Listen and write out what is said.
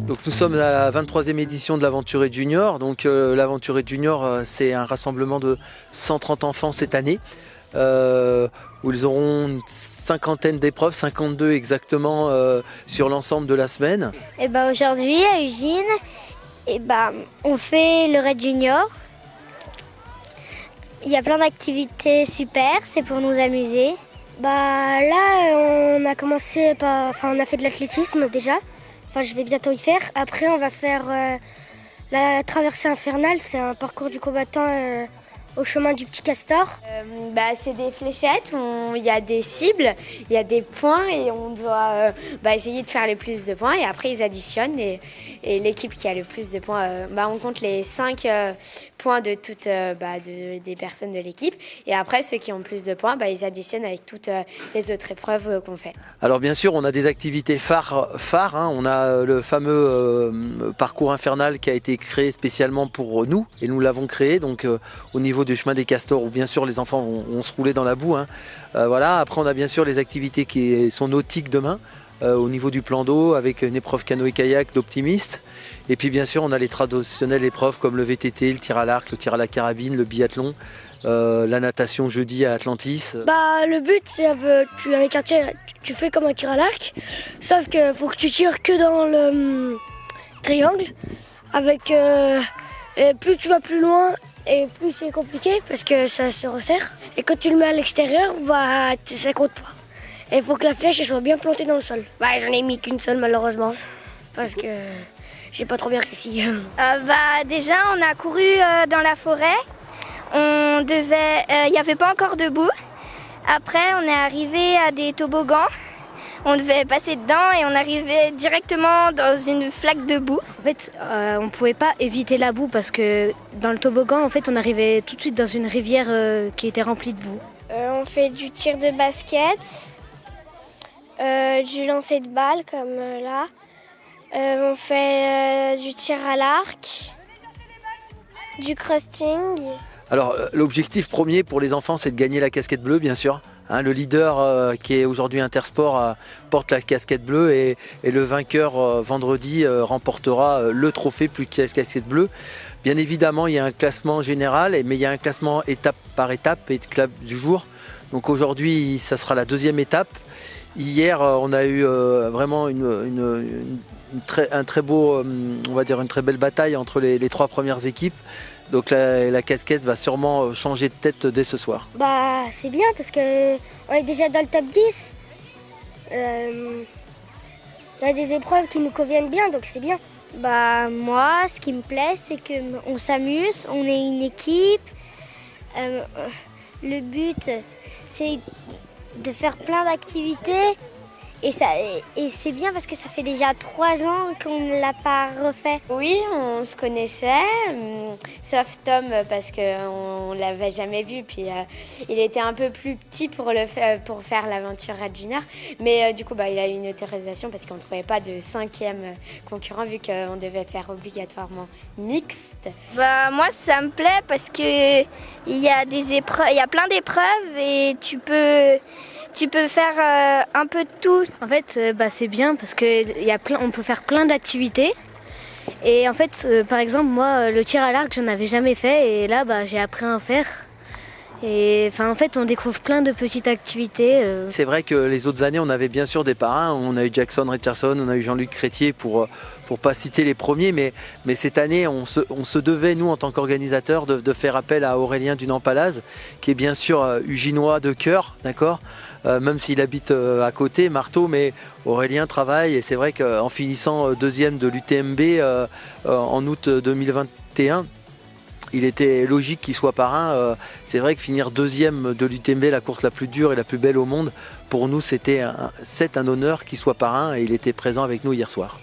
Donc nous sommes à la 23e édition de l'Aventurée Junior. Donc l'Aventurée Junior, c'est un rassemblement de 130 enfants cette année, où ils auront une cinquantaine d'épreuves, 52 exactement, sur l'ensemble de la semaine. Et aujourd'hui à Ugine, on fait le Raid Junior. Il y a plein d'activités super, c'est pour nous amuser. Là, on a commencé on a fait de l'athlétisme déjà. Je vais bientôt y faire. Après, on va faire la traversée infernale. C'est un parcours du combattant au chemin du Petit Castor. C'est des fléchettes, il y a des cibles, il y a des points et on doit essayer de faire le plus de points. Et après, ils additionnent et l'équipe qui a le plus de points, on compte les 5 points de toutes des personnes de l'équipe. Et après, ceux qui ont le plus de points, ils additionnent avec toutes les autres épreuves qu'on fait. Alors bien sûr, on a des activités phares. On a le fameux parcours infernal qui a été créé spécialement pour nous. Et nous l'avons créé donc au niveau du chemin des Castors, où bien sûr les enfants vont se rouler dans la boue. Après, on a bien sûr les activités qui sont nautiques demain. Au niveau du plan d'eau avec une épreuve canoë-kayak d'optimistes. Et puis bien sûr on a les traditionnelles épreuves comme le VTT, le tir à l'arc, le tir à la carabine, le biathlon, la natation jeudi à Atlantis. Le but c'est avec un tir, tu fais comme un tir à l'arc, sauf que faut que tu tires que dans le triangle. Et plus tu vas plus loin et plus c'est compliqué parce que ça se resserre. Et quand tu le mets à l'extérieur, ça compte pas. Et il faut que la flèche soit bien plantée dans le sol. J'en ai mis qu'une seule malheureusement, parce que j'ai pas trop bien réussi. Déjà, on a couru dans la forêt. Il n'y avait pas encore de boue. Après, on est arrivé à des toboggans. On devait passer dedans et on arrivait directement dans une flaque de boue. En fait, on pouvait pas éviter la boue parce que dans le toboggan, en fait, on arrivait tout de suite dans une rivière qui était remplie de boue. On fait du tir de basket. Du lancer de balles comme là. On fait du tir à l'arc, du crusting. Alors l'objectif premier pour les enfants, c'est de gagner la casquette bleue bien sûr. Le leader qui est aujourd'hui Intersport porte la casquette bleue et le vainqueur vendredi remportera le trophée plus que la casquette bleue. Bien évidemment il y a un classement général, mais il y a un classement étape par étape et club du jour. Donc aujourd'hui ça sera la deuxième étape. Hier, on a eu vraiment une très belle bataille entre les 3 premières équipes. Donc la casquette va sûrement changer de tête dès ce soir. C'est bien parce qu'on est déjà dans le top 10. Il y a des épreuves qui nous conviennent bien, donc c'est bien. Moi, ce qui me plaît, c'est qu'on s'amuse, on est une équipe. Le but, c'est de faire plein d'activités et c'est bien parce que ça fait déjà 3 ans qu'on ne l'a pas refait. Oui, on se connaissait, sauf Tom parce qu'on ne l'avait jamais vu, puis il était un peu plus petit pour faire l'aventure Raid Junior, mais du coup il a eu une autorisation parce qu'on ne trouvait pas de 5e concurrent vu qu'on devait faire obligatoirement mixte. Moi ça me plaît parce que il y a plein d'épreuves et tu peux faire un peu de tout. En fait, c'est bien parce qu'on peut faire plein d'activités. Et en fait, par exemple, moi, le tir à l'arc, j'en avais jamais fait. Et là, j'ai appris à en faire. Et en fait, on découvre plein de petites activités. C'est vrai que les autres années, on avait bien sûr des parrains. On a eu Jackson Richardson, on a eu Jean-Luc Crétier pour pas citer les premiers. Mais cette année, on se devait, nous, en tant qu'organisateurs, de faire appel à Aurélien Dunant-Palaz, qui est bien sûr uginois de cœur, d'accord, même s'il habite à côté, Marteau, mais Aurélien travaille. Et c'est vrai qu'en finissant deuxième de l'UTMB en août 2021, il était logique qu'il soit parrain. C'est vrai que finir deuxième de l'UTMB, la course la plus dure et la plus belle au monde, pour nous c'est un honneur qu'il soit parrain et il était présent avec nous hier soir.